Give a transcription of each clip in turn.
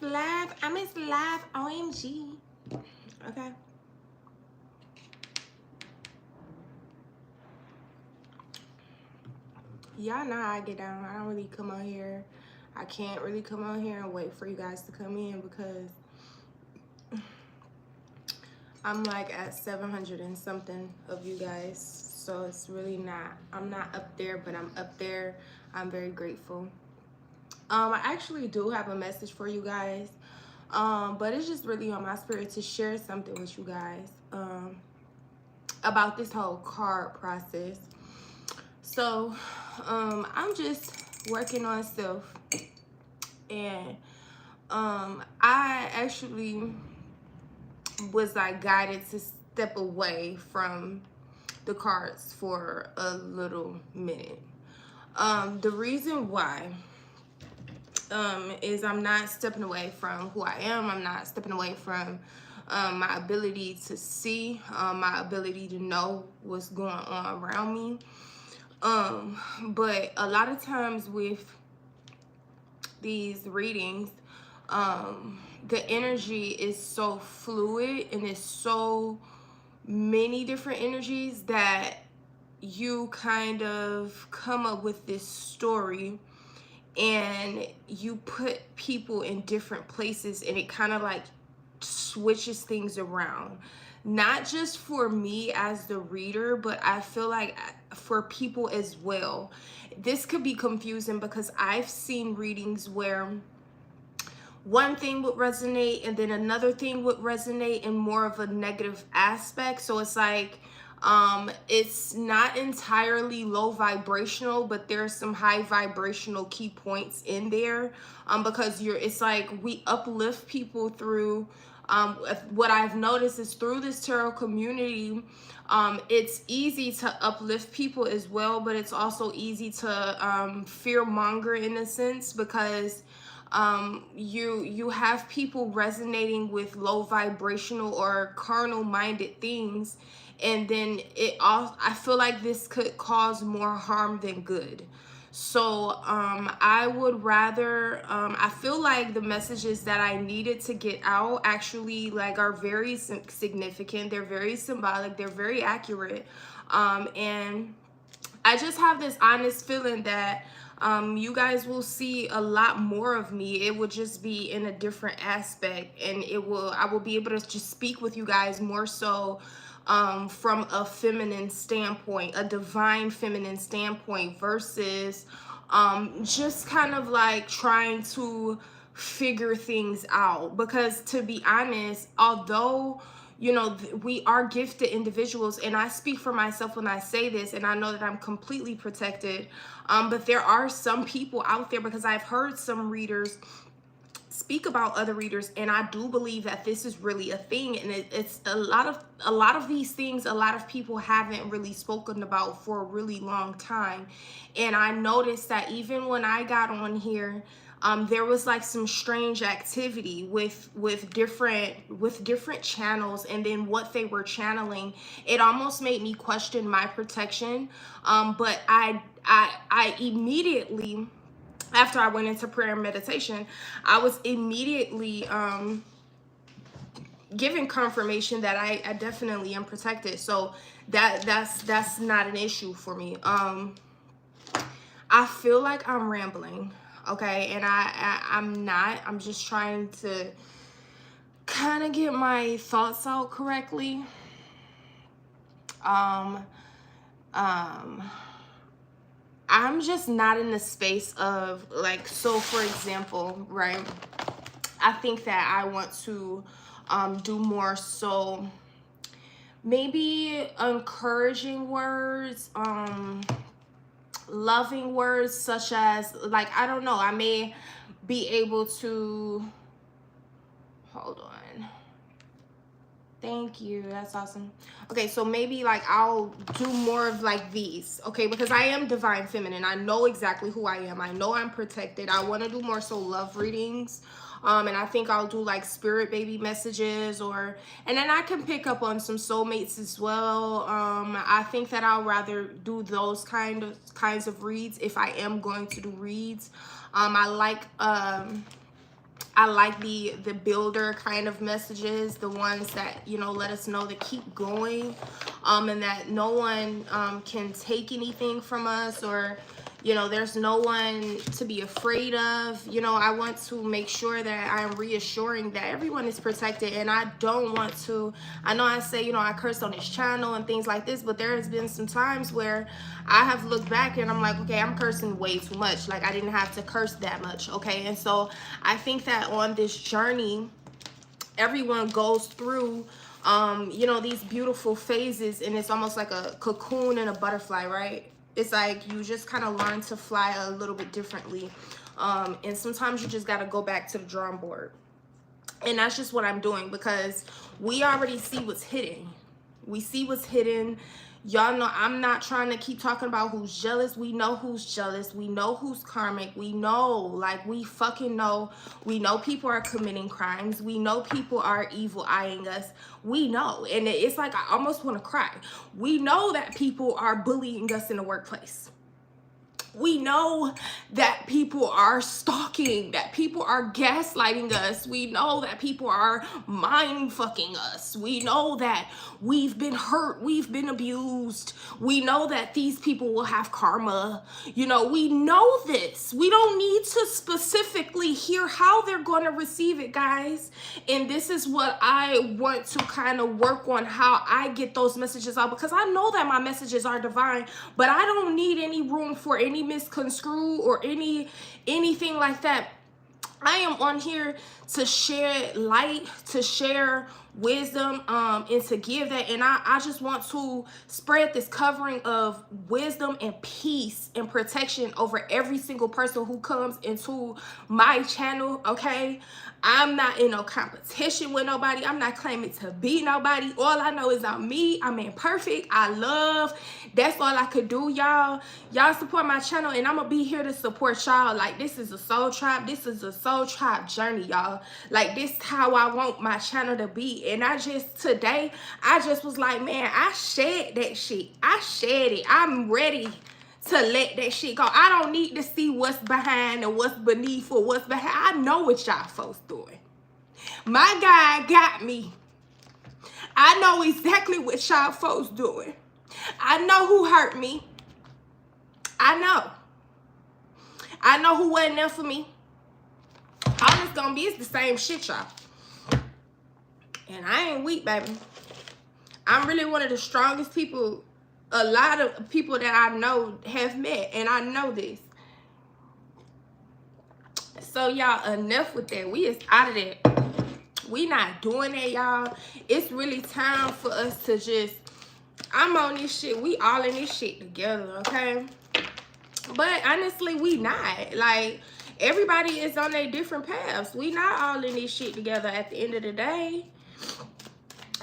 live. I miss live. OMG. Okay. Y'all know how I get down. I don't really come on here. I can't really come on here and wait for you guys to come in because I'm like at 700 and something of you guys. So it's really not, I'm not up there, but I'm up there. I'm very grateful. I actually do have a message for you guys. But it's just really on my spirit to share something with you guys about this whole card process. So I'm just working on self, and I actually was like guided to step away from the cards for a little minute. The reason why is I'm not stepping away from who I am. I'm not stepping away from my ability to see, my ability to know what's going on around me. But a lot of times with these readings, the energy is so fluid and it's so many different energies that you kind of come up with this story and you put people in different places and it kind of like switches things around. Not just for me as the reader, but I feel like for people as well. This could be confusing because I've seen readings where one thing would resonate and then another thing would resonate in more of a negative aspect. So it's like it's not entirely low vibrational, but there's some high vibrational key points in there, because it's like we uplift people through what I've noticed is through this tarot community. It's easy to uplift people as well, but it's also easy to fear monger in a sense, because you have people resonating with low vibrational or carnal minded things, and then I feel like this could cause more harm than good. So I would rather I feel like the messages that I needed to get out actually like are very significant. They're very symbolic, they're very accurate, and I just have this honest feeling that you guys will see a lot more of me. It will just be in a different aspect, and I will be able to just speak with you guys more so from a feminine standpoint, a divine feminine standpoint, versus just kind of like trying to figure things out. Because to be honest, although you know, we are gifted individuals, and I speak for myself when I say this, and I know that I'm completely protected, but there are some people out there, because I've heard some readers speak about other readers, and I do believe that this is really a thing, and it's a lot of these things a lot of people haven't really spoken about for a really long time. And I noticed that even when I got on here, there was like some strange activity with different channels, and then what they were channeling. It almost made me question my protection, but I immediately, after I went into prayer and meditation, I was immediately given confirmation that I definitely am protected. So that's not an issue for me. I feel like I'm rambling, okay, and I'm not. I'm just trying to kind of get my thoughts out correctly. I'm just not in the space of like, so for example, right, I think that I want to do more so maybe encouraging words, loving words, such as, like, I don't know, I may be able to, hold on, thank you, that's awesome. Okay, so maybe like I'll do more of like these, okay, because I am divine feminine. I know exactly who I am. I know I'm protected. I want to do more so love readings, and I think I'll do like spirit baby messages, and then I can pick up on some soulmates as well. I think that I'll rather do those kinds of reads if I am going to do reads. I I like the builder kind of messages, the ones that, you know, let us know to keep going, and that no one can take anything from us, or, you know, there's no one to be afraid of. You know, I want to make sure that I'm reassuring that everyone is protected, and I don't want to, I know I say, you know, I curse on this channel and things like this, but there has been some times where I have looked back and I'm like, okay, I'm cursing way too much. Like, I didn't have to curse that much, okay? And so I think that on this journey, everyone goes through you know, these beautiful phases, and it's almost like a cocoon and a butterfly, right? It's like you just kind of learn to fly a little bit differently, and sometimes you just got to go back to the drawing board. And that's just what I'm doing, because we already see what's hidden. We see what's hidden. Y'all know I'm not trying to keep talking about who's jealous. We know who's jealous. We know who's karmic. We know, like, we fucking know. We know people are committing crimes. We know people are evil eyeing us. We know. And it's like I almost want to cry. We know that people are bullying us in the workplace. We know that people are stalking, that people are gaslighting us. We know that people are mind fucking us. We know that we've been hurt, we've been abused. We know that these people will have karma. You know, we know this. We don't need to specifically hear how they're going to receive it, guys. And this is what I want to kind of work on, how I get those messages out, because I know that my messages are divine, but I don't need any room for any misconstrue or anything like that. I am on here to share light, to share wisdom, and to give that. And I just want to spread this covering of wisdom and peace and protection over every single person who comes into my channel, okay? I'm not in no competition with nobody. I'm not claiming to be nobody. All I know is I'm me. I'm imperfect. I love. That's all I could do, y'all. Y'all support my channel, and I'm going to be here to support y'all. Like, this is a soul tribe. This is a soul tribe journey, y'all. Like, this is how I want my channel to be. And today, I just was like, man, I shed that shit. I shed it. I'm ready to let that shit go. I don't need to see what's behind or what's beneath or what's behind. I know what y'all folks doing. My God got me. I know exactly what y'all folks doing. I know who hurt me. I know who wasn't there for me. All it's gonna be is the same shit, y'all. And I ain't weak, baby. I'm really one of the strongest people a lot of people that I know have met, and I know this. So y'all, enough with that. We is out of that. We not doing that, y'all. It's really time for us to just, I'm on this shit. We all in this shit together, okay? But honestly, we not. Like, everybody is on their different paths. We not all in this shit together at the end of the day.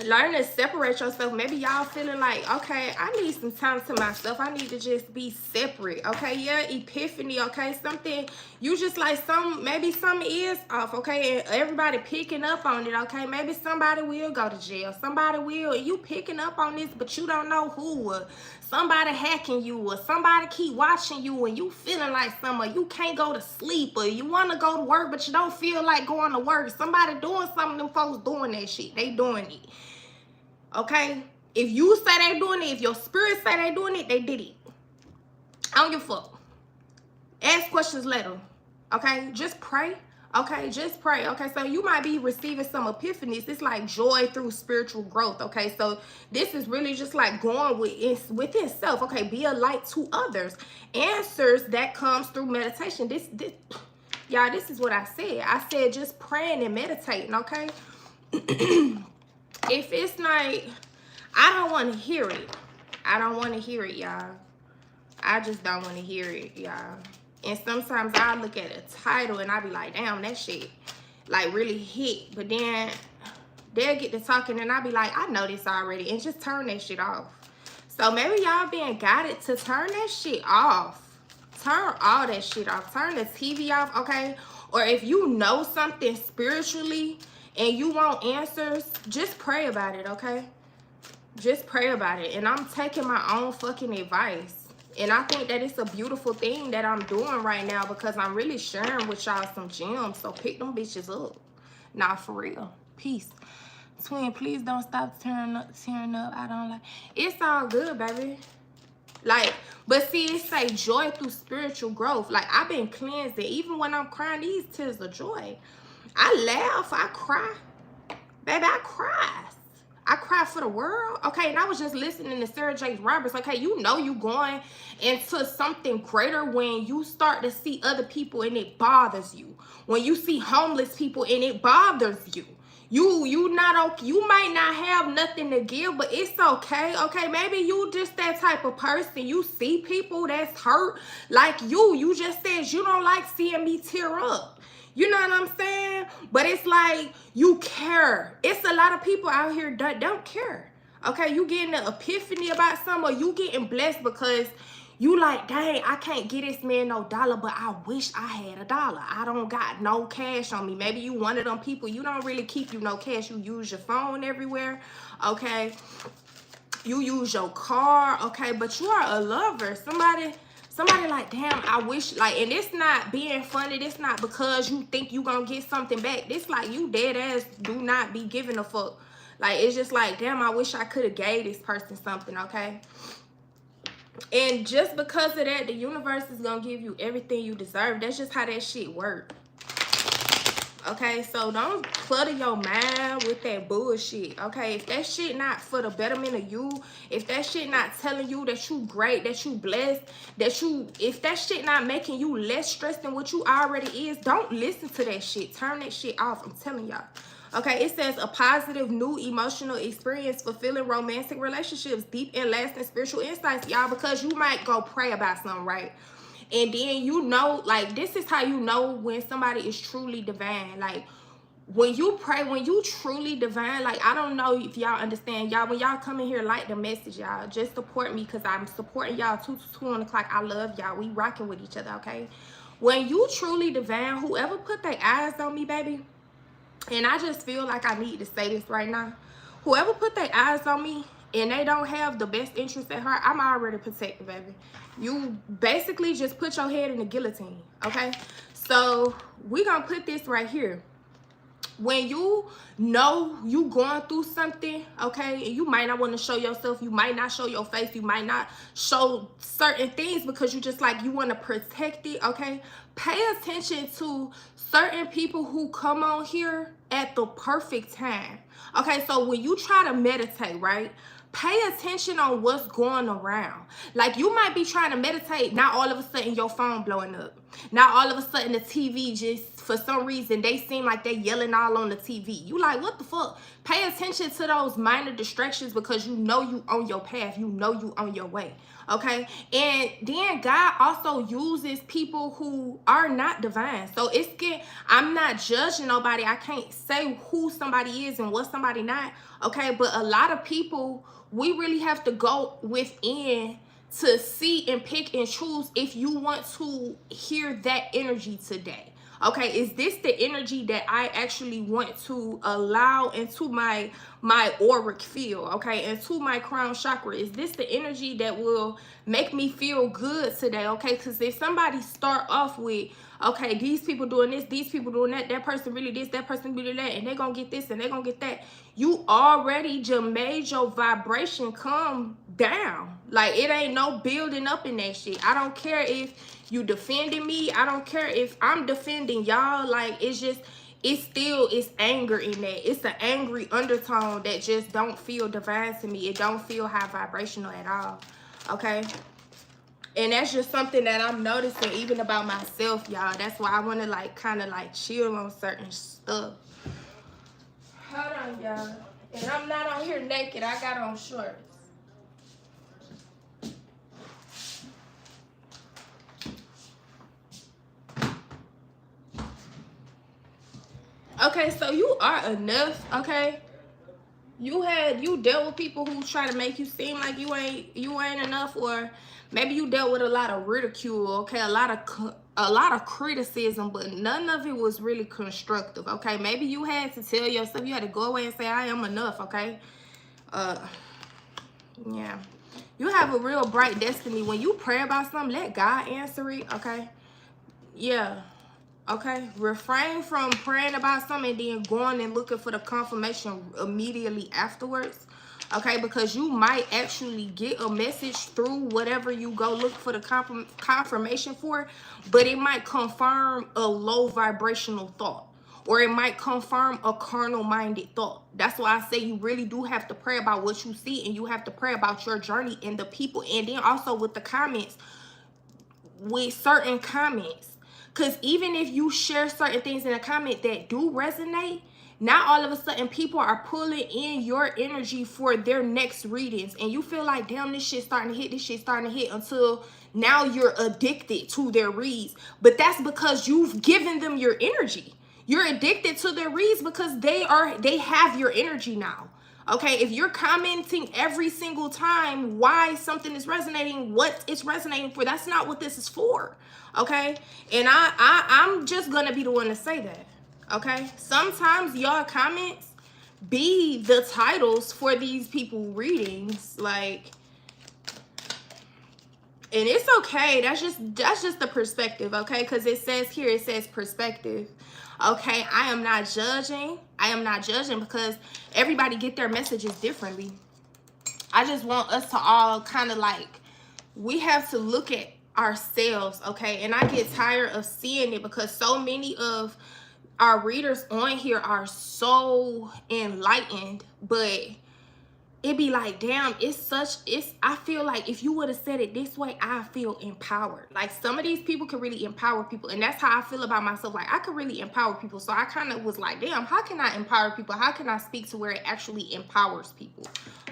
Learn to separate yourself. Maybe y'all feeling like, okay, I need some time to myself. I need to just be separate. Okay, yeah, epiphany. Okay, something you just like, maybe something is off. Okay, and everybody picking up on it. Okay, maybe somebody will go to jail. Somebody will. You picking up on this, but you don't know who. Or somebody hacking you, or somebody keep watching you, and you feeling like something. You can't go to sleep, or you want to go to work, but you don't feel like going to work. Somebody doing something. Them folks doing that shit. They doing it. Okay, if you say they doing it, if your spirit say they doing it, they did it. I don't give a fuck. Ask questions later. Okay, just pray. Okay, just pray. Okay, so you might be receiving some epiphanies. It's like joy through spiritual growth. Okay, so this is really just like going within self. Okay, be a light to others. Answers that comes through meditation. Y'all, this is what I said. I said just praying and meditating. Okay. If it's like, I don't want to hear it. I don't want to hear it, y'all. I just don't want to hear it, y'all. And sometimes I look at a title and I be like, damn, that shit like really hit. But then they'll get to talking and I be like, I know this already. And just turn that shit off. So maybe y'all being guided to turn that shit off. Turn all that shit off. Turn the TV off, okay? Or if you know something spiritually and you want answers, just pray about it, okay? Just pray about it. And I'm taking my own fucking advice. And I think that it's a beautiful thing that I'm doing right now because I'm really sharing with y'all some gems. So pick them bitches up. Nah, for real. Peace. Twin, please don't stop tearing up. I don't like. It's all good, baby. Like, but see, it say joy through spiritual growth. Like, I've been cleansed. Even when I'm crying, these tears of joy. I laugh. I cry. Baby, I cry. I cry for the world. Okay, and I was just listening to Sarah J. Roberts. Okay, you know you going into something greater when you start to see other people and it bothers you. When you see homeless people and it bothers you. You might not have nothing to give, but it's okay. Okay, maybe you just that type of person. You see people that's hurt like you. You just said you don't like seeing me tear up. You know what I'm saying? But it's like you care. It's a lot of people out here that don't care. Okay, you getting an epiphany about something, or you getting blessed because you like, dang, I can't get this man no dollar, but I wish I had a dollar. I don't got no cash on me. Maybe you one of them people, you don't really keep you no cash. You use your phone everywhere, okay? You use your car, okay? But you are a lover. Somebody like, damn, I wish, like, and it's not being funny. It's not because you think you gonna get something back. It's like you dead ass do not be giving a fuck. Like, it's just like, damn, I wish I could have gave this person something, okay? And just because of that, the universe is gonna give you everything you deserve. That's just how that shit works. Okay, so don't clutter your mind with that bullshit. Okay, if that shit not for the betterment of you, if that shit not telling you that you great, that you blessed, if that shit not making you less stressed than what you already is, don't listen to that shit. Turn that shit off. I'm telling y'all. Okay, it says a positive new emotional experience, fulfilling romantic relationships, deep and lasting spiritual insights, y'all, because you might go pray about something, right? And then you know, like, this is how you know when somebody is truly divine. Like, when you pray, when you truly divine, like, I don't know if y'all understand, y'all, when y'all come in here, like the message, y'all, just support me because I'm supporting y'all 2 to 2 on the clock. I love y'all. We rocking with each other, okay? When you truly divine, whoever put their eyes on me, baby, and I just feel like I need to say this right now. Whoever put their eyes on me and they don't have the best interest at heart, I'm already protected, baby. You basically just put your head in the guillotine, okay? So we're going to put this right here. When you know you going through something, okay, and you might not want to show yourself, you might not show your face, you might not show certain things because you just like, you want to protect it, okay? Pay attention to certain people who come on here at the perfect time. Okay, so when you try to meditate, right, pay attention on what's going around. Like, you might be trying to meditate, now all of a sudden your phone blowing up. Now all of a sudden the TV just, for some reason, they seem like they're yelling all on the TV. You like, what the fuck? Pay attention to those minor distractions because you know you on your path. You know you on your way. Okay? And then God also uses people who are not divine. So I'm not judging nobody. I can't say who somebody is and what somebody not. Okay? But a lot of people, we really have to go within to see and pick and choose if you want to hear that energy today. Okay, is this the energy that I actually want to allow into my auric field, okay, into my crown chakra? Is this the energy that will make me feel good today, okay? Because if somebody start off with, okay, these people doing this, these people doing that, that person really this, that person really that, and they're going to get this and they're going to get that, you already just made your vibration come down. Like, it ain't no building up in that shit. I don't care if you defending me. I don't care if I'm defending y'all. Like, it's just, it's anger in that. It's an angry undertone that just don't feel divine to me. It don't feel high vibrational at all. Okay? And that's just something that I'm noticing even about myself, y'all. That's why I want to, like, kind of, like, chill on certain stuff. Hold on, y'all. And I'm not on here naked. I got on shorts. Okay, so you are enough, okay? You dealt with people who try to make you seem like you ain't enough, or maybe you dealt with a lot of ridicule, okay? A lot of criticism, but none of it was really constructive, okay? Maybe you had to tell yourself, you had to go away and say, I am enough, okay? Yeah. You have a real bright destiny. When you pray about something, let God answer it, okay? Yeah. Okay, refrain from praying about something and then going and looking for the confirmation immediately afterwards. Okay, because you might actually get a message through whatever you go look for the confirmation for, but it might confirm a low vibrational thought, or it might confirm a carnal minded thought. That's why I say you really do have to pray about what you see, and you have to pray about your journey and the people, and then also with the comments, with certain comments. Because even if you share certain things in a comment that do resonate, now all of a sudden people are pulling in your energy for their next readings. And you feel like, damn, this shit's starting to hit, this shit's starting to hit, until now you're addicted to their reads. But that's because you've given them your energy. You're addicted to their reads because they have your energy now. Okay, if you're commenting every single time why something is resonating, what it's resonating for, that's not what this is for. Okay, and I'm just gonna be the one to say that. Okay, sometimes y'all comments be the titles for these people readings, like, and it's okay. That's just the perspective, okay? Because it says here, it says perspective. Okay, I am not judging. I am not judging because everybody get their messages differently. I just want us to all kind of like, we have to look at ourselves, okay? And I get tired of seeing it because so many of our readers on here are so enlightened, but it be like, damn, I feel like if you would have said it this way, I feel empowered. Like, some of these people can really empower people, and that's how I feel about myself. Like, I could really empower people. So I kind of was like, damn, how can I empower people? How can I speak to where it actually empowers people?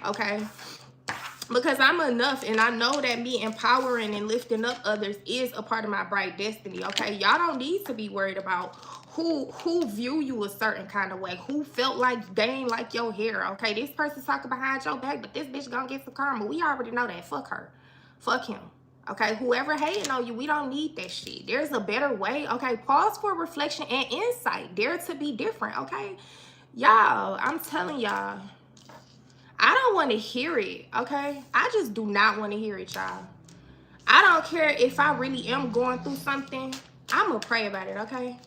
Okay, because I'm enough, and I know that me empowering and lifting up others is a part of my bright destiny. Okay, y'all don't need to be worried about who view you a certain kind of way, who felt like they ain't like your hair. Okay, this person's talking behind your back, but this bitch gonna get some karma. We already know that. Fuck her, fuck him. Okay, whoever hating on you, we don't need that shit. There's a better way. Okay, pause for reflection and insight. Dare to be different. Okay, y'all, I'm telling y'all, I don't want to hear it. Okay, I just do not want to hear it, y'all. I don't care if I really am going through something, I'm gonna pray about it. Okay,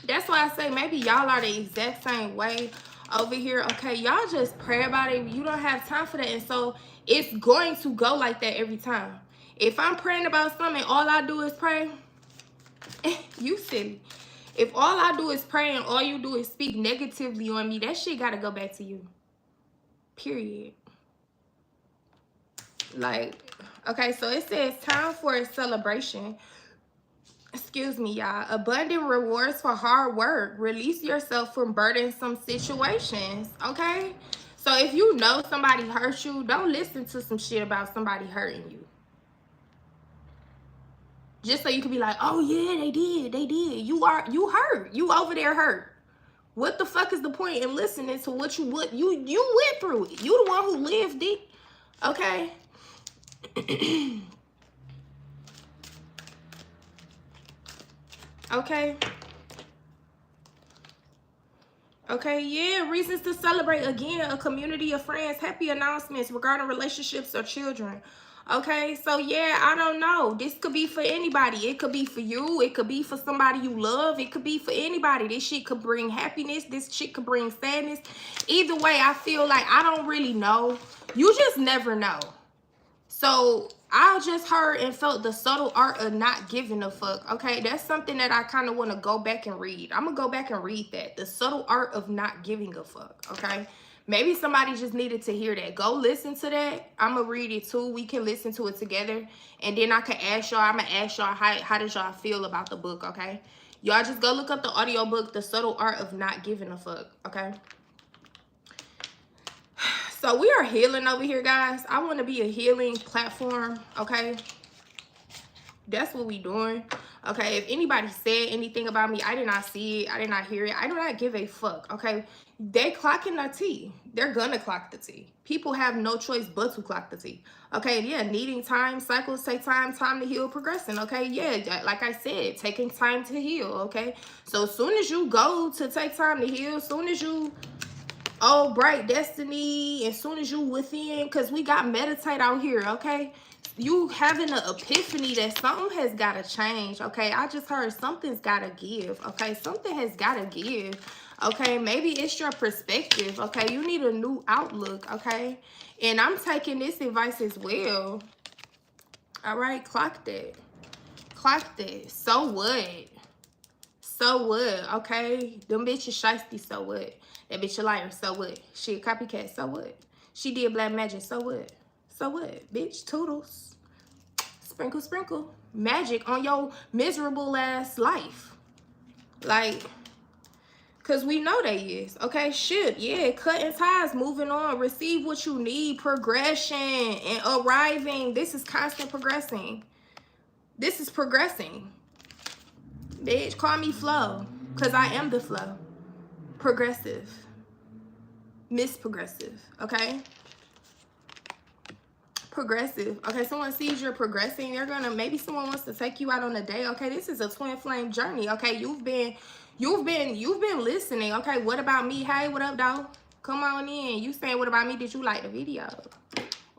that's why I say maybe y'all are the exact same way over here. Okay, y'all just pray about it. You don't have time for that, and so it's going to go like that every time. If I'm praying about something, all I do is pray. You silly. If all I do is pray and all you do is speak negatively on me, that shit gotta go back to you. Period. Like, okay, so it says time for a celebration. Excuse me, y'all. Abundant rewards for hard work. Release yourself from burdensome situations. Okay, so if you know somebody hurt you, don't listen to some shit about somebody hurting you just so you can be like, oh yeah, they did. You hurt. You over there hurt. What the fuck is the point in listening to what you went through it? You the one who lived it. Okay. Okay. Okay, yeah, reasons to celebrate. Again, a community of friends, happy announcements regarding relationships or children. Okay, so yeah, I don't know. This could be for anybody. It could be for you. It could be for somebody you love. It could be for anybody. This shit could bring happiness. This shit could bring sadness. Either way, I feel like I don't really know. You just never know. So I just heard and felt the subtle art of not giving a fuck. Okay, that's something that I kind of want to go back and read. I'm going to go back and read that. The subtle art of not giving a fuck. Okay, maybe somebody just needed to hear that. Go listen to that. I'm going to read it too. We can listen to it together. And then I can ask y'all. I'm going to ask y'all how did y'all feel about the book. Okay, y'all just go look up the audiobook, The Subtle Art of Not Giving a Fuck. Okay. So we are healing over here, guys. I want to be a healing platform, okay? That's what we doing, okay? If anybody said anything about me, I did not see it. I did not hear it. I do not give a fuck, okay? They clocking their tea. They're gonna clock the tea. People have no choice but to clock the tea, okay? Yeah, needing time. Cycles take time to heal, progressing, okay? Yeah, like I said, taking time to heal, okay? So as soon as you go to take time to heal, as soon as you oh, bright destiny, as soon as you within, because we got meditate out here, okay? You having an epiphany that something has got to change, okay? I just heard something's got to give, okay? Something has got to give, okay? Maybe it's your perspective, okay? You need a new outlook, okay? And I'm taking this advice as well. All right, clock that. Clock that. So what? So what? Okay? Them bitches shiesty, so what? That bitch a liar, so what? She a copycat, so what? She did black magic, so what? So what? Bitch, toodles. Sprinkle, sprinkle. Magic on your miserable ass life. Like, because we know they is. Okay, shit. Yeah, cutting ties, moving on. Receive what you need. Progression and arriving. This is constant progressing. This is progressing. Bitch, call me flow. Because I am the flow. Progressive. Miss Progressive. Okay? Progressive. Okay, someone sees you're progressing. They're gonna, maybe someone wants to take you out on a date. Okay, this is a twin flame journey. Okay, you've been listening. Okay, what about me? Hey, what up, dog? Come on in. You saying what about me? Did you like the video?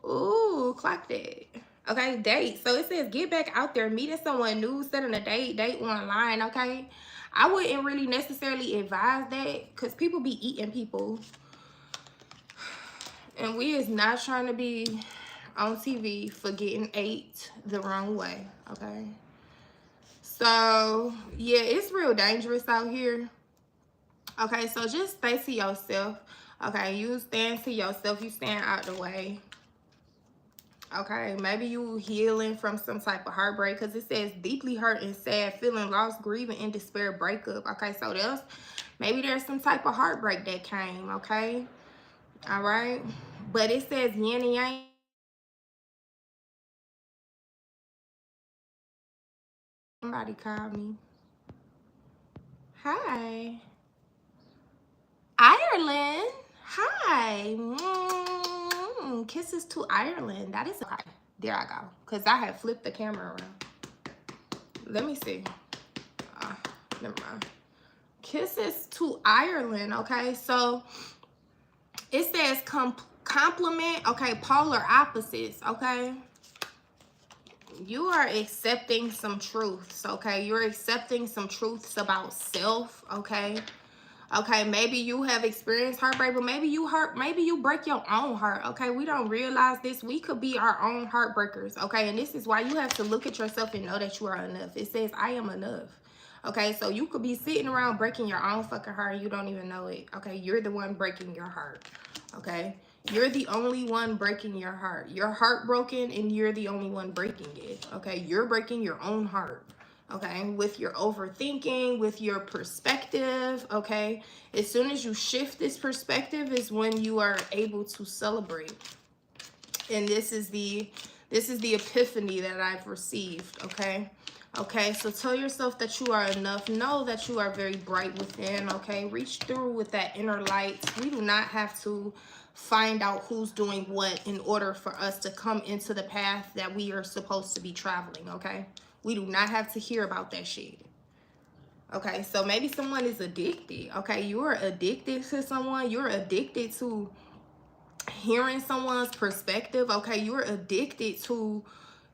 Ooh, clock that. Okay, date. So it says get back out there, meeting someone new, setting a date online. Okay, I wouldn't really necessarily advise that because people be eating people, and we is not trying to be on TV for getting ate the wrong way. Okay, so yeah, it's real dangerous out here. Okay, so just stay to yourself. Okay, you stand to yourself. You stand out the way. Okay, maybe you healing from some type of heartbreak because it says deeply hurt and sad, feeling lost, grieving, and despair, breakup. Okay, so there's some type of heartbreak that came. Okay, all right, but it says yin and yang. Somebody called me. Hi, Ireland. Hi. Kisses to Ireland. That is okay. There I go. Because I had flipped the camera around. Let me see. Never mind. Kisses to Ireland. Okay, so it says compliment. Okay, polar opposites. Okay, you are accepting some truths. Okay, you're accepting some truths about self. Okay. Okay, maybe you have experienced heartbreak, but maybe you break your own heart. Okay, we don't realize this. We could be our own heartbreakers. Okay, and this is why you have to look at yourself and know that you are enough. It says, I am enough. Okay, so you could be sitting around breaking your own fucking heart and you don't even know it. Okay, you're the one breaking your heart. Okay, you're the only one breaking your heart. Your heart broken and you're the only one breaking it. Okay, you're breaking your own heart. Okay, with your overthinking, with your perspective. Okay, as soon as you shift this perspective is when you are able to celebrate. And this is the epiphany that I've received. Okay, so tell yourself that you are enough. Know that you are very bright within. Okay, reach through with that inner light. We do not have to find out who's doing what in order for us to come into the path that we are supposed to be traveling. Okay, we do not have to hear about that shit. Okay, so maybe someone is addicted. Okay, you're addicted to someone. You're addicted to hearing someone's perspective. Okay, you're addicted to,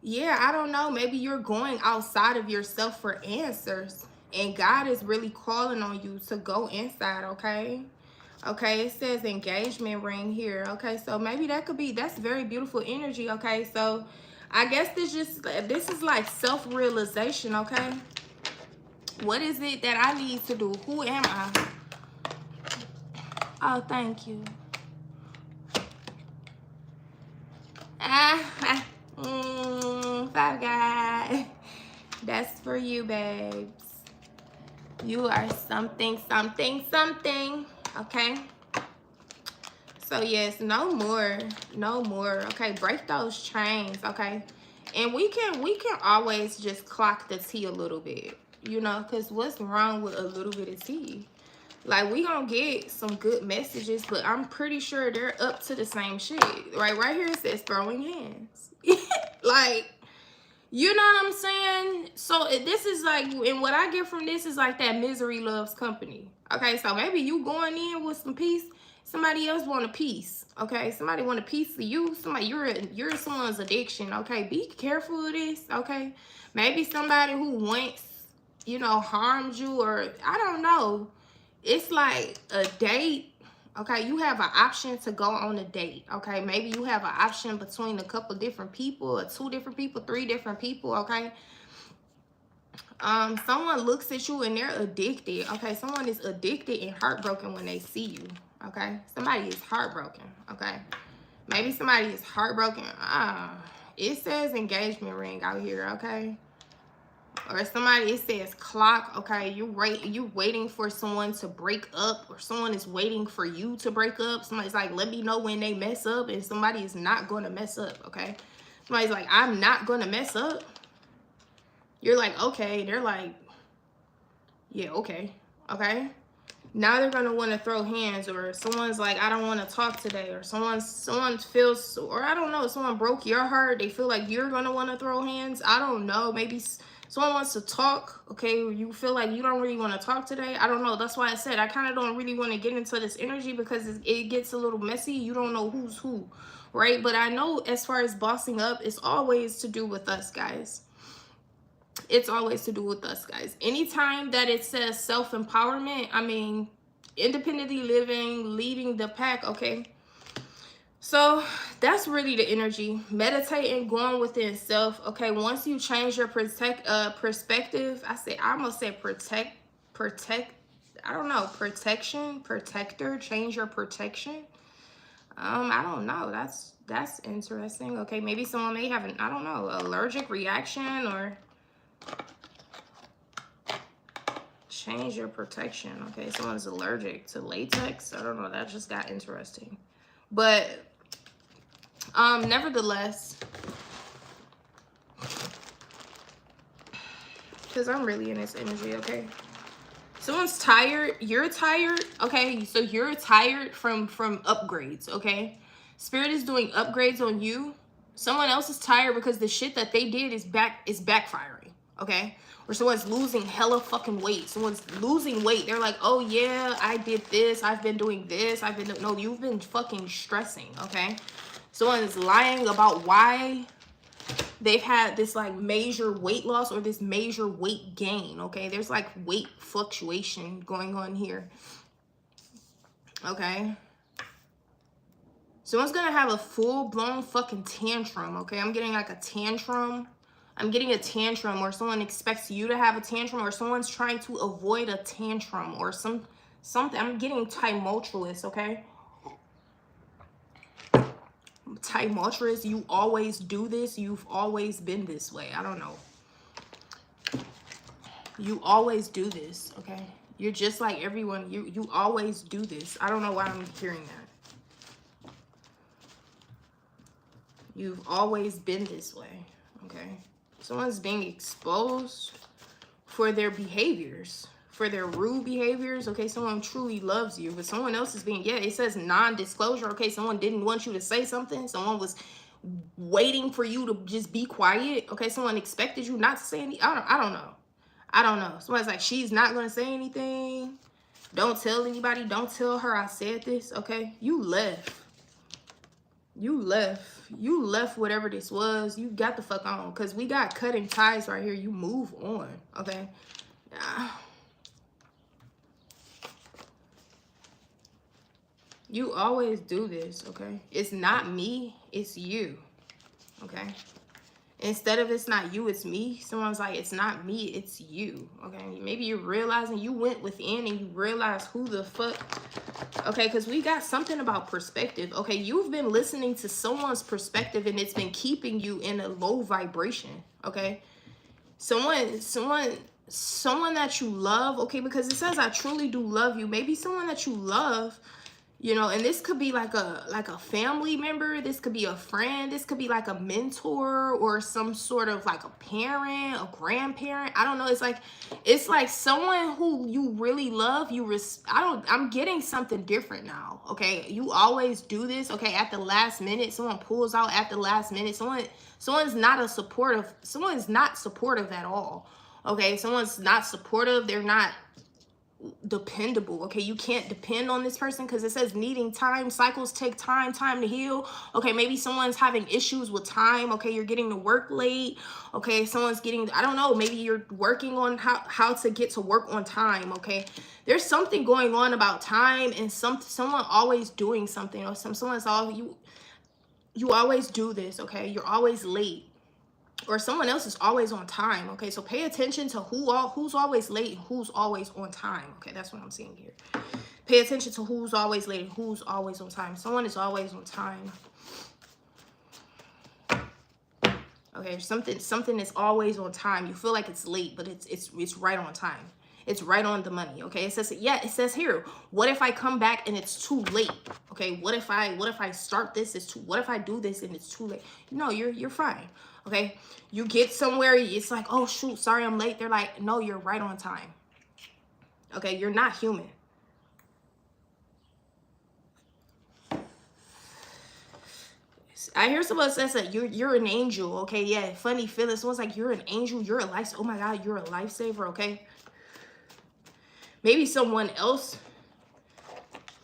yeah, I don't know, maybe you're going outside of yourself for answers, and God is really calling on you to go inside. Okay, it says engagement ring here. Okay, so maybe that's very beautiful energy. Okay, so I guess this is like self-realization. Okay, what is it that I need to do? Who am I? Oh, thank you. Five guy. That's for you, babes. You are something, something, something. Okay. So yes, no more. No more. Okay, break those chains. Okay. And we can always just clock the tea a little bit. You know, because what's wrong with a little bit of tea? Like, we gonna get some good messages, but I'm pretty sure they're up to the same shit. Right here it says throwing hands. Like, you know what I'm saying? So this is like, and what I get from this is like that misery loves company. Okay, so maybe you going in with some peace, Somebody else want a piece, okay? Somebody want a piece of you. Somebody, you're someone's addiction, okay? Be careful of this, okay? Maybe somebody who once, you know, harmed you, or I don't know. It's like a date, okay? You have an option to go on a date, okay? Maybe you have an option between a couple different people, or 2 different people, 3 different people, okay? Someone looks at you and they're addicted, okay? Someone is addicted and heartbroken when they see you, okay? Somebody is heartbroken, okay? Maybe somebody is heartbroken. It says engagement ring out here, okay? Or somebody, it says clock, okay? You're waiting for someone to break up, or someone is waiting for you to break up. Somebody's like, let me know when they mess up, and somebody is not going to mess up, okay? Somebody's like, I'm not going to mess up. You're like, okay. They're like, yeah, okay. Okay. Now they're going to want to throw hands, or someone's like, I don't want to talk today, or someone feels, or I don't know, someone broke your heart. They feel like you're going to want to throw hands. I don't know. Maybe someone wants to talk. Okay. You feel like you don't really want to talk today. I don't know. That's why I said I kind of don't really want to get into this energy, because it gets a little messy. You don't know who's who, right? But I know as far as bossing up, it's always to do with us, guys. It's always to do with us, guys. Anytime that it says self-empowerment, I mean, independently living, leading the pack, okay? So that's really the energy. Meditating, going within self, okay? Once you change your perspective, I almost said protect, I don't know, protection, protector, change your protection. I don't know. That's interesting. Okay, maybe someone may have an, I don't know, allergic reaction, or change your protection. Okay, someone's allergic to latex. I don't know, that just got interesting. But nevertheless, because I'm really in this energy, okay? Someone's tired. You're tired. Okay, so you're tired from upgrades, okay? Spirit is doing upgrades on you. Someone else is tired because the shit that they did is backfiring, okay? Or someone's losing hella fucking weight. Someone's losing weight. They're like, oh yeah, I did this. I've been doing this. No, you've been fucking stressing, okay? Someone's lying about why they've had this like major weight loss or this major weight gain, okay? There's like weight fluctuation going on here, okay? Someone's gonna have a full-blown fucking tantrum, okay? I'm getting like a tantrum. I'm getting a tantrum, or someone expects you to have a tantrum, or someone's trying to avoid a tantrum, or something. I'm getting tumultuous, okay? Tumultuous, you always do this. You've always been this way. I don't know. You always do this, okay? You're just like everyone. You always do this. I don't know why I'm hearing that. You've always been this way, okay? Someone's being exposed for their behaviors, for their rude behaviors, okay? Someone truly loves you, but someone else is being, yeah, it says non-disclosure, okay? Someone didn't want you to say something. Someone was waiting for you to just be quiet, okay? Someone expected you not to say anything. I don't know. Someone's like, she's not going to say anything. Don't tell anybody. Don't tell her I said this, okay? You left. You left whatever this was. You got the fuck on, because we got cutting ties right here. You move on, okay? You always do this, okay? It's not me, it's you, okay? Instead of it's not you, it's me. Someone's like, it's not me, it's you, okay? Maybe you're realizing you went within and you realize who the fuck, okay? Because we got something about perspective, okay? You've been listening to someone's perspective and it's been keeping you in a low vibration, okay? Someone that you love, okay? Because it says, I truly do love you. Maybe someone that you love, you know, and this could be like a family member. This could be a friend. This could be like a mentor, or some sort of like a parent, a grandparent. I don't know. It's like someone who you really love. I'm getting something different now. Okay. You always do this. Okay. At the last minute, someone pulls out at the last minute. Someone's not supportive at all. Okay. Someone's not supportive. They're not dependable. Okay, you can't depend on this person because it says needing time. Cycles take time to heal. Okay, maybe someone's having issues with time. Okay, you're getting to work late. Okay, someone's getting, I don't know, maybe you're working on how to get to work on time. Okay, there's something going on about time, and someone always doing something, or someone's all you always do this. Okay, you're always late, or someone else is always on time. Okay, so pay attention to who's always late and who's always on time. Okay, that's what I'm seeing here. Pay attention to who's always late and who's always on time. Someone is always on time. Okay, something is always on time. You feel like it's late, but it's right on time. It's right on the money. Okay, it says, yeah, it says here, what if I come back and it's too late? Okay, what if I start this, what if I do this and it's too late? No, you're fine. Okay, you get somewhere, it's like, oh shoot, sorry I'm late. They're like, no, you're right on time. Okay, you're not human. I hear someone says that you're an angel. Okay, yeah, funny feeling. Someone's like, you're an angel, you're a life, oh my god, you're a lifesaver. Okay, maybe someone else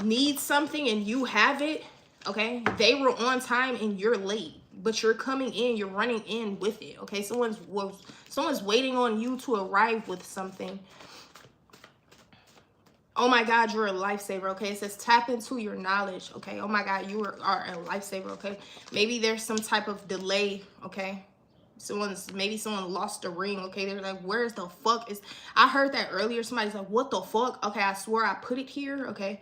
needs something and you have it. Okay, they were on time and you're late, but you're coming in, you're running in with it. Okay, someone's waiting on you to arrive with something. Oh my god, you're a lifesaver. Okay, it says tap into your knowledge. Okay, oh my god, you are a lifesaver. Okay, maybe there's some type of delay. Okay, maybe someone lost a ring. Okay, they're like, where's the fuck is, I heard that earlier. Somebody's like, what the fuck? Okay, I swear I put it here. Okay,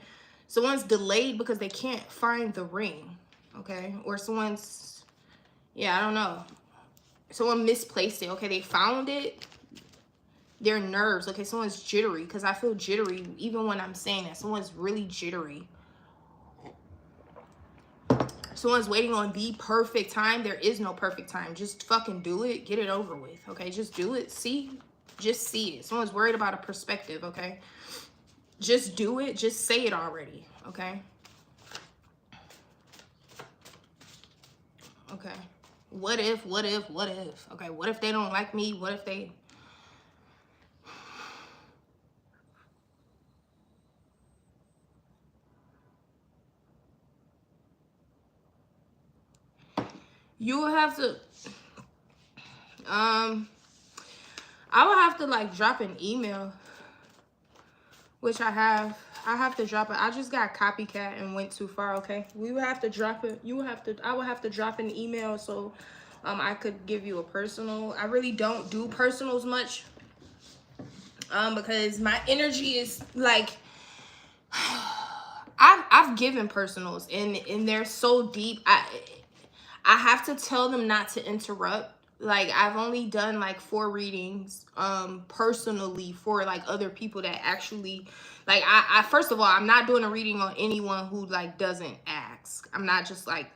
someone's delayed because they can't find the ring. Okay, or someone's, yeah, I don't know, someone misplaced it. Okay, they found it. Their nerves. Okay, someone's jittery, because I feel jittery even when I'm saying that. Someone's really jittery. Someone's waiting on the perfect time. There is no perfect time. Just fucking do it. Get it over with. Okay, just do it. See? Just see it. Someone's worried about a perspective. Okay, just do it. Just say it already. Okay. Okay, what if? Okay, what if they don't like me? What if they, you will have to, I will have to like drop an email, which I have to drop it. I just got copycat and went too far. Okay, we will have to drop it. I will have to drop an email so I could give you a personal. I really don't do personals much because my energy is like, I've given personals and they're so deep. I have to tell them not to interrupt. Like, I've only done like 4 readings personally for like other people that actually, like, I first of all, I'm not doing a reading on anyone who like doesn't ask. I'm not just like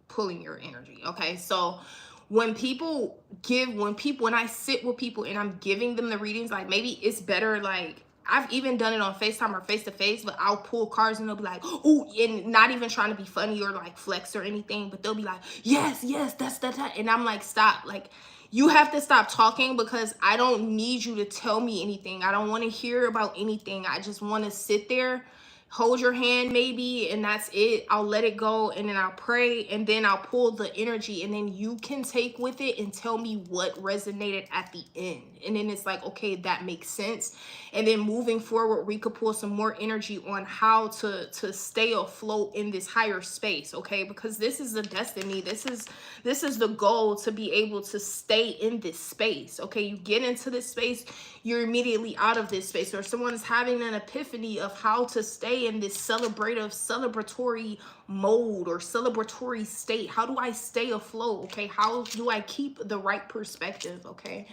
pulling your energy. Okay, so when I sit with people and I'm giving them the readings, like, maybe it's better, like, I've even done it on FaceTime or face-to-face, but I'll pull cards and they'll be like, oh, and not even trying to be funny or like flex or anything, but they'll be like, yes, that's that. And I'm like, stop. Like, you have to stop talking because I don't need you to tell me anything. I don't want to hear about anything. I just want to sit there, hold your hand maybe, and that's it. I'll let it go, and then I'll pray, and then I'll pull the energy, and then you can take with it and tell me what resonated at the end. And then it's like, okay, that makes sense. And then moving forward, we could pull some more energy on how to stay afloat in this higher space. Okay, because this is the destiny. This is the goal, to be able to stay in this space. Okay, you get into this space, you're immediately out of this space, or someone's having an epiphany of how to stay in this celebratory mode or celebratory state. How do I stay afloat? Okay, how do I keep the right perspective? Okay,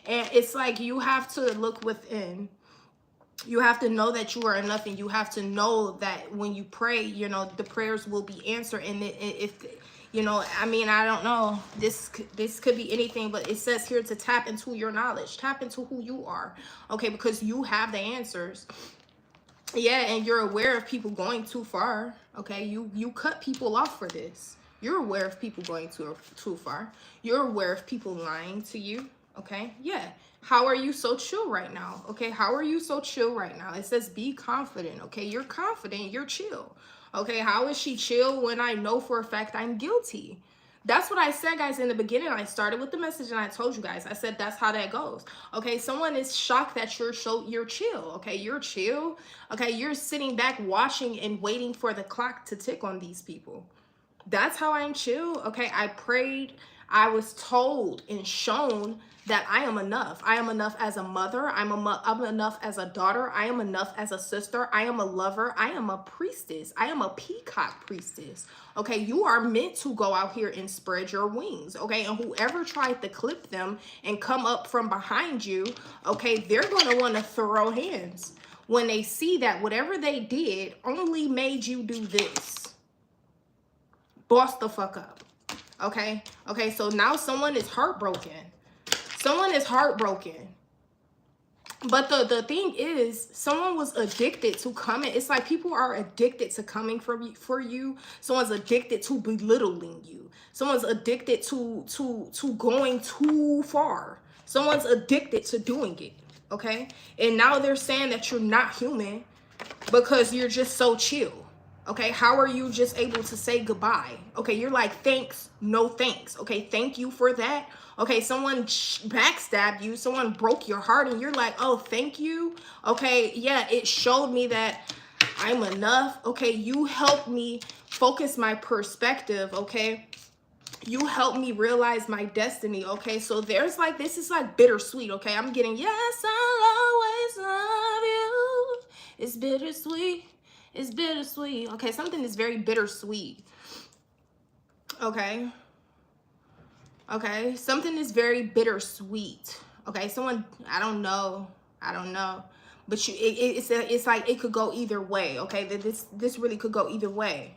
and it's like, you have to look within. You have to know that you are enough, and you have to know that when you pray, you know, the prayers will be answered. And if, you know, I mean, I don't know, this could be anything, but it says here to tap into your knowledge, tap into who you are. Okay, because you have the answers. Yeah, and you're aware of people going too far. Okay, you cut people off for this. You're aware of people going too far. You're aware of people lying to you. Okay, yeah. How are you so chill right now? Okay, how are you so chill right now? It says be confident. Okay, you're confident, you're chill. Okay, how is she chill when I know for a fact I'm guilty? That's what I said, guys, in the beginning. I started with the message and I told you guys, I said that's how that goes. Okay, someone is shocked that you're chill. Okay, you're chill. Okay, you're sitting back watching and waiting for the clock to tick on these people. That's how I'm chill. Okay, I prayed. I was told and shown that I am enough. I am enough as a mother. I'm enough as a daughter. I am enough as a sister. I am a lover. I am a priestess. I am a peacock priestess. Okay, you are meant to go out here and spread your wings. Okay, and whoever tried to clip them and come up from behind you, okay, they're going to want to throw hands when they see that whatever they did only made you do this. Boss the fuck up. Okay, so now someone is heartbroken. Someone is heartbroken. But the thing is, someone was addicted to coming. It's like people are addicted to coming for you. Someone's addicted to belittling you. Someone's addicted to going too far. Someone's addicted to doing it. Okay, and now they're saying that you're not human because you're just so chill. Okay, how are you just able to say goodbye? Okay, you're like, thanks, no thanks. Okay, thank you for that. Okay, someone backstabbed you, someone broke your heart, and you're like, oh, thank you. Okay, yeah, it showed me that I'm enough. Okay, you helped me focus my perspective. Okay, you helped me realize my destiny. Okay, so there's like, this is like bittersweet. Okay, I'm getting, yes, I'll always love you. It's bittersweet. It's bittersweet. Okay, something is very bittersweet. Okay. Okay, something is very bittersweet. Okay, someone, I don't know. But it's like it could go either way. Okay, this really could go either way.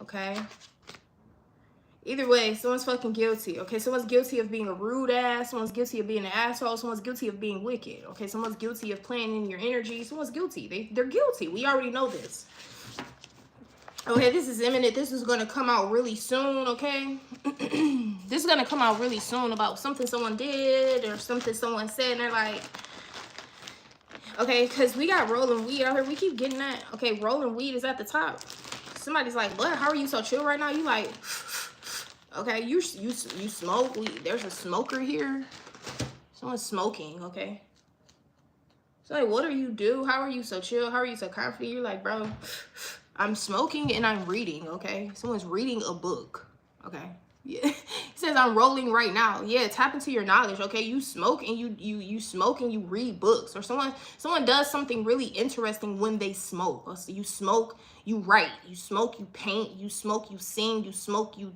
Okay. Either way, someone's fucking guilty. Okay, someone's guilty of being a rude ass. Someone's guilty of being an asshole. Someone's guilty of being wicked. Okay, someone's guilty of playing in your energy. Someone's guilty. They're guilty. We already know this. Okay, this is imminent. This is going to come out really soon, okay? This is going to come out really soon about something someone did or something someone said. And they're like, okay, because we got rolling weed out here. We keep getting that. Okay, rolling weed is at the top. Somebody's like, what? How are you so chill right now? You like... Okay, you smoke weed. There's a smoker here. Someone's smoking, okay? So like, what do you do? How are you so chill? How are you so confident? You're like, bro, I'm smoking and I'm reading, okay? Someone's reading a book, okay? Yeah. It says I'm rolling right now. Yeah, tap into your knowledge, okay? You smoke and you smoke and you read books. Or someone does something really interesting when they smoke. So you smoke, you write, you smoke, you paint, you smoke, you sing, you smoke, you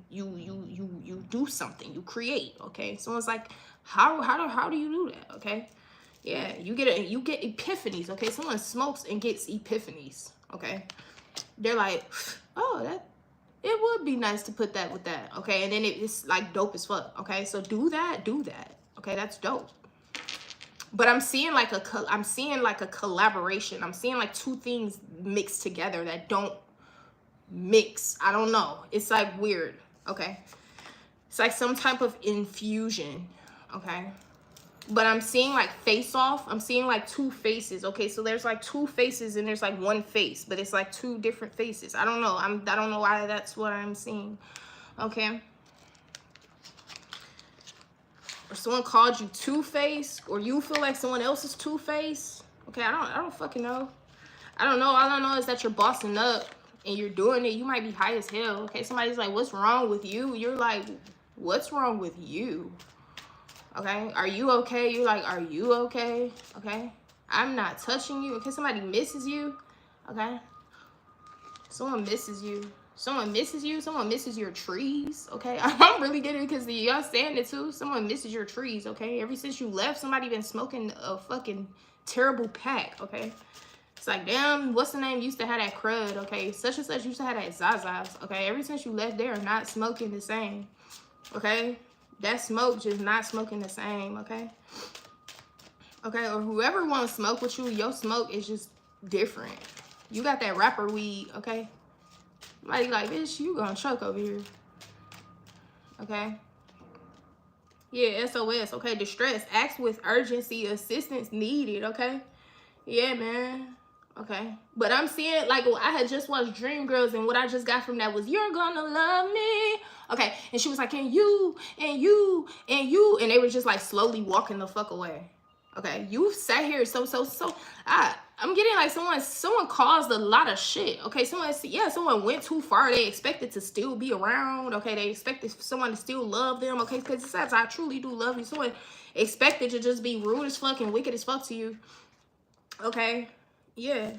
do something, you create, okay? Someone's like, how do you do that, okay? Yeah, you get epiphanies, okay? Someone smokes and gets epiphanies, okay? They're like, oh, it would be nice to put that with that, okay? And then it's like dope as fuck, okay? So do that, okay? That's dope. But I'm seeing like a collaboration. I'm seeing like two things mixed together that don't mix. I don't know. It's like weird, okay? It's like some type of infusion, okay? But I'm seeing like face off. I'm seeing like two faces, okay? So there's like two faces and there's like one face, but it's like two different faces. I don't know. I don't know why that's what I'm seeing, okay? Or someone called you Two-Faced, or you feel like someone else is Two-Faced. Okay, I don't fucking know. I don't know. All I know is that you're bossing up and you're doing it. You might be high as hell. Okay, somebody's like, what's wrong with you? You're like, what's wrong with you? Okay, are you okay? You're like, are you okay? Okay, I'm not touching you. Okay, somebody misses you. Okay, someone misses you. Someone misses you. Someone misses your trees. Okay, I'm really getting it because y'all saying it too. Someone misses your trees. Okay, ever since you left, somebody been smoking a fucking terrible pack. Okay, it's like, damn, what's the name used to have that crud? Okay, such and such used to have that Zaza's. Okay, ever since you left, they are not smoking the same. Okay, that smoke just not smoking the same. Okay, okay, or whoever want to smoke with you, your smoke is just different. You got that rapper weed. Okay. Somebody like, bitch, you gonna choke over here. Okay. Yeah, SOS, okay? Distress, acts with urgency, assistance needed, okay? Yeah, man. Okay. But I'm seeing, like, I had just watched Dreamgirls, and what I just got from that was, you're gonna love me. Okay. And she was like, and you, and you, and you. And they were just, like, slowly walking the fuck away. Okay. You sat here so. I'm getting, like, someone caused a lot of shit. Okay. Someone went too far. They expected to still be around. Okay. They expected someone to still love them. Okay. Because it says, I truly do love you. Someone expected to just be rude as fuck and wicked as fuck to you. Okay, yeah.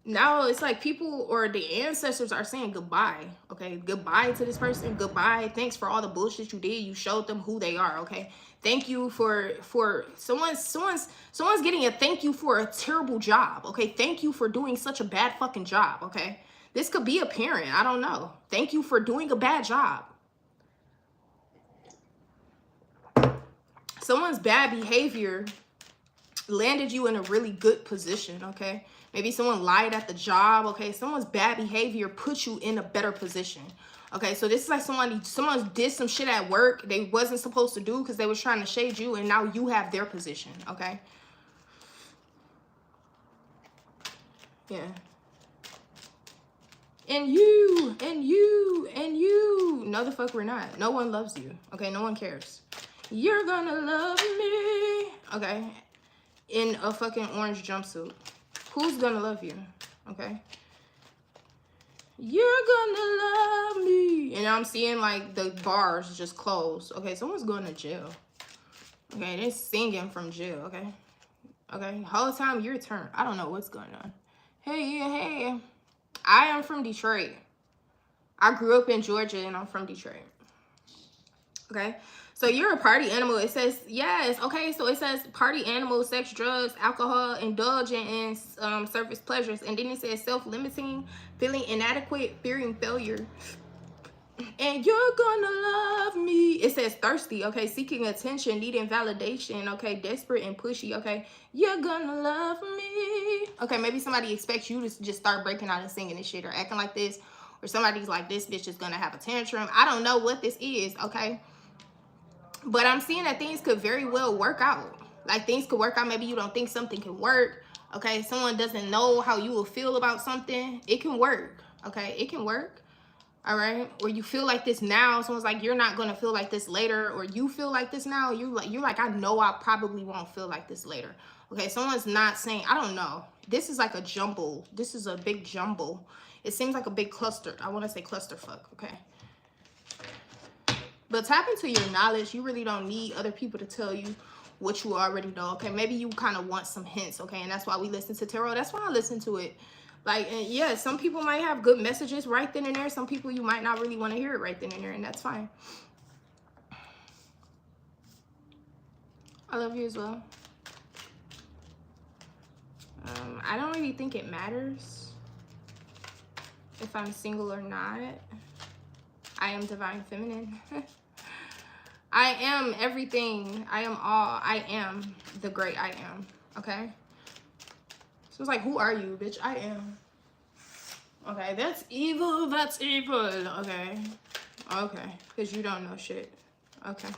Now it's like people or the ancestors are saying goodbye. Okay, goodbye to this person. Goodbye. Thanks for all the bullshit you did. You showed them who they are. Okay, thank you for someone's getting a thank you for a terrible job. Okay, thank you for doing such a bad fucking job. Okay, this could be a parent. I don't know. Thank you for doing a bad job. Someone's bad behavior landed you in a really good position. Okay, maybe someone lied at the job. Okay, someone's bad behavior put you in a better position. Okay, so this is like someone did some shit at work they wasn't supposed to do because they was trying to shade you, and now you have their position. Okay, yeah. And you no, the fuck we're not. No one loves you. Okay, no one cares. You're gonna love me. Okay, in a fucking orange jumpsuit. Who's gonna love you? Okay. You're gonna love me. And I'm seeing like the bars just closed. Okay, someone's going to jail. Okay, they're singing from jail. Okay. Okay, whole time your turn. I don't know what's going on. Hey. I am from Detroit. I grew up in Georgia and I'm from Detroit. Okay. So you're a party animal. It says, yes. Okay. So it says party animal, sex, drugs, alcohol, indulging in surface pleasures. And then it says self-limiting, feeling inadequate, fearing failure. And you're gonna love me. It says thirsty. Okay. Seeking attention, needing validation. Okay. Desperate and pushy. Okay. You're gonna love me. Okay. Maybe somebody expects you to just start breaking out and singing this shit or acting like this. Or somebody's like, this bitch is gonna have a tantrum. I don't know what this is. Okay. But I'm seeing that things could very well work out. Like things could work out. Maybe you don't think something can work. Okay. Someone doesn't know how you will feel about something. It can work. Okay. It can work. All right. Or you feel like this now. Someone's like, you're not going to feel like this later. Or you feel like this now. You're like, I know I probably won't feel like this later. Okay. Someone's not saying, I don't know. This is like a jumble. This is a big jumble. It seems like a big cluster. I want to say clusterfuck. Okay. But tap into your knowledge. You really don't need other people to tell you what you already know. Okay, maybe you kind of want some hints. Okay, and that's why we listen to tarot. That's why I listen to it. Like, and yeah, some people might have good messages right then and there. Some people you might not really want to hear it right then and there, and that's fine. I love you as well. I don't really think it matters if I'm single or not. I am divine feminine. I am everything. I am all. I am the great I am. Okay? So it's like, who are you, bitch? I am. Okay, that's evil. That's evil. Okay. Okay. Because you don't know shit. Okay.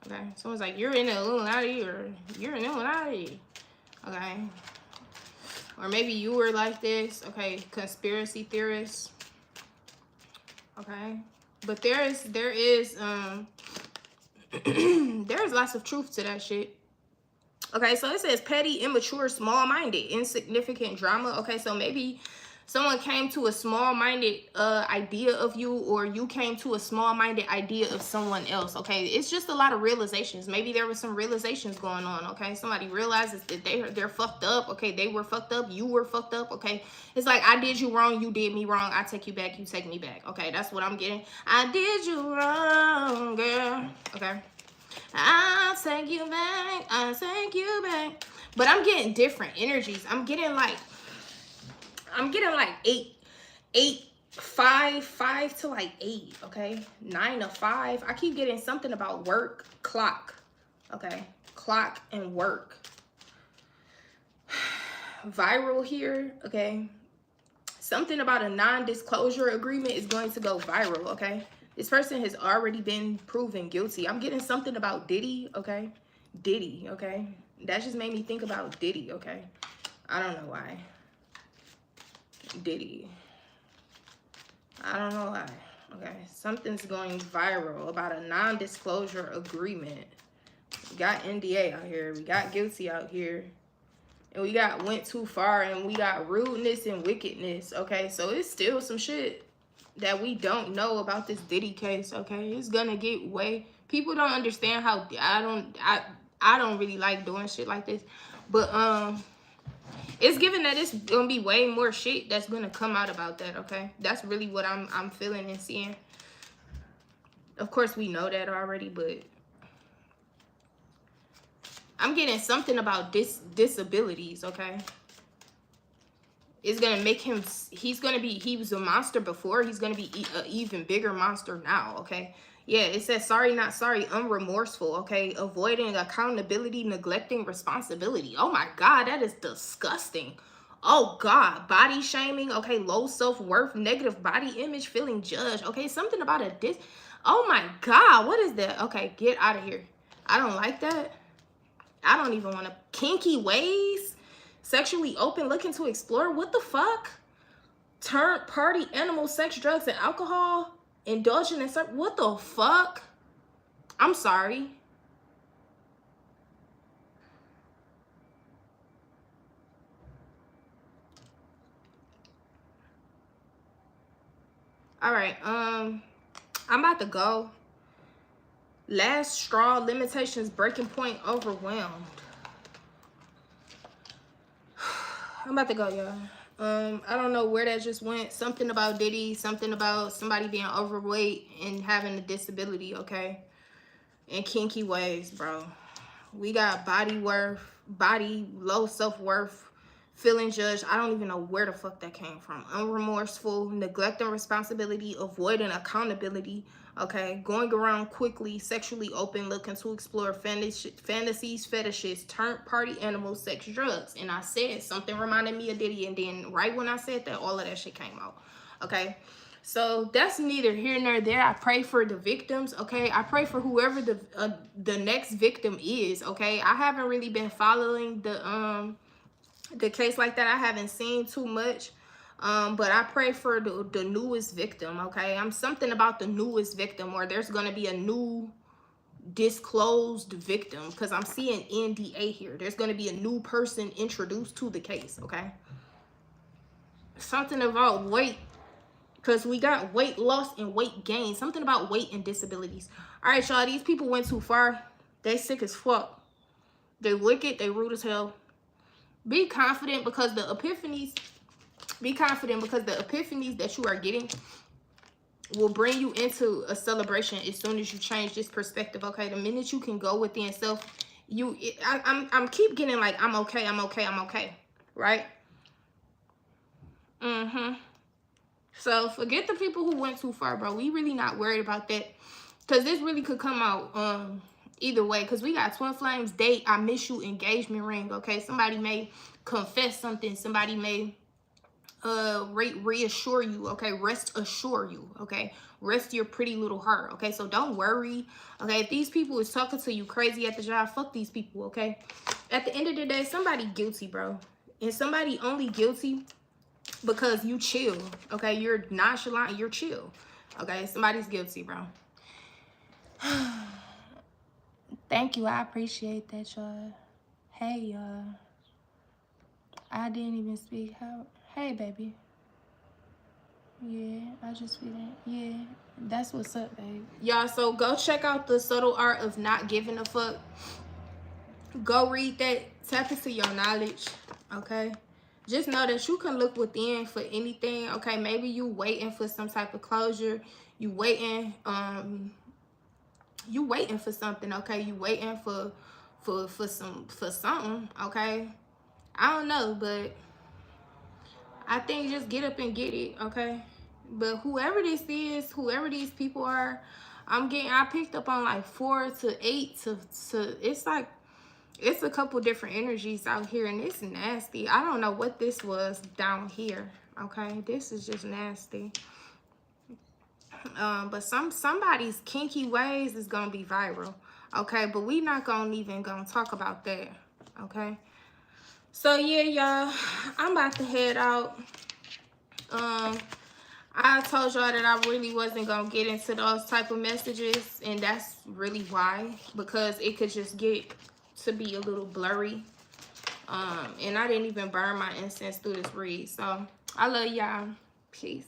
Okay. Someone's like, you're in the Illuminati or you're an Illuminati. Okay. Or maybe you were like this. Okay. Conspiracy theorists. Okay. But there is there's lots of truth to that shit. Okay, so it says petty, immature, small-minded, insignificant drama. Okay, so maybe someone came to a small-minded idea of you, or you came to a small-minded idea of someone else. Okay, it's just a lot of realizations. Maybe there was some realizations going on. Okay, somebody realizes that they're fucked up. Okay, they were fucked up, you were fucked up. Okay, it's like, I did you wrong, you did me wrong, I take you back, you take me back. Okay, that's what I'm getting. I did you wrong, girl. Okay, I'll take you back, I'll take you back. But I'm getting different energies. I'm getting like 5 to like 8. Okay, 9 to 5. I keep getting something about work, clock. Okay, clock and work. Viral here. Okay, something about a non-disclosure agreement is going to go viral. Okay, This person has already been proven guilty. I'm getting something about Diddy, okay? Diddy, okay? That just made me think about Diddy, okay? I don't know why. Diddy. I don't know why. Okay, something's going viral about a non-disclosure agreement. We got NDA out here. We got guilty out here. And we got went too far, and we got rudeness and wickedness, okay? So it's still some shit that we don't know about this Diddy case, okay? It's gonna get way... People don't understand how... I don't really like doing shit like this. But, it's given that it's gonna be way more shit that's gonna come out about that, okay? That's really what I'm feeling and seeing. Of course, we know that already, but I'm getting something about disabilities, okay? It's gonna make him... He's gonna be... He was a monster before. He's gonna be an even bigger monster now, okay? Yeah, it says sorry, not sorry, unremorseful, okay? Avoiding accountability, neglecting responsibility. Oh my God, that is disgusting. Oh God, body shaming, okay? Low self-worth, negative body image, feeling judged, okay? Something about a oh my God, what is that? Okay, get out of here. I don't like that. I don't even want to... Kinky ways, sexually open, looking to explore. What the fuck? Turn party animal, sex, drugs, and alcohol. Indulging in something. What the fuck? I'm sorry. All right. I'm about to go. Last straw, limitations, breaking point, overwhelmed. I'm about to go, y'all. I don't know where that just went. Something about Diddy, something about somebody being overweight and having a disability, okay? And kinky ways, bro. We got body worth, low self-worth, feeling judged. I don't even know where the fuck that came from. Unremorseful, neglecting responsibility, avoiding accountability, okay? Going around quickly, sexually open, looking to explore fantasies, fetishes, turned party animals, sex, drugs. And I said something reminded me of Diddy, and then right when I said that, all of that shit came out, okay? So that's neither here nor there. I pray for the victims, okay? I pray for whoever the next victim is, okay? I haven't really been following the case like that. I haven't seen too much. But I pray for the newest victim, okay? I'm something about the newest victim, or there's going to be a new disclosed victim, because I'm seeing NDA here. There's going to be a new person introduced to the case, okay? Something about weight, because we got weight loss and weight gain. Something about weight and disabilities. All right, y'all, these people went too far. They sick as fuck. They wicked. They rude as hell. Be confident, because the epiphanies... Be confident, because the epiphanies that you are getting will bring you into a celebration as soon as you change this perspective, okay? The minute you can go within self, I'm keep getting like, I'm okay, right? So forget the people who went too far, bro. We really not worried about that, because this really could come out either way, because we got twin flames, date, I miss you, engagement ring, okay? Somebody may confess something. Somebody may reassure you, okay? Rest assure you, okay? Rest your pretty little heart, okay? So don't worry, okay? If these people is talking to you crazy at the job, fuck these people, okay? At the end of the day, somebody guilty, bro. And somebody only guilty because you chill, okay? You're nonchalant, you're chill, okay? Somebody's guilty, bro. Thank you, I appreciate that, y'all. Hey, y'all. I didn't even speak. How? Hey, baby. Yeah, I just feeling. Yeah, that's what's up, babe. Y'all, so go check out The Subtle Art of Not Giving a Fuck. Go read that. Tap into your knowledge, okay? Just know that you can look within for anything, okay? Maybe you waiting for some type of closure. You waiting for something, okay? You waiting for something, okay? I don't know, but I think just get up and get it, okay? But whoever this is, whoever these people are, I picked up on like 4 to 8 to it's like, it's a couple different energies out here, and it's nasty. I don't know what this was down here, okay? This is just nasty. But somebody's kinky ways is gonna be viral. Okay, but we not gonna talk about that. Okay. So yeah, y'all, I'm about to head out. I told y'all that I really wasn't gonna get into those type of messages, and that's really why, because it could just get to be a little blurry. And I didn't even burn my incense through this read. So I love y'all. Peace.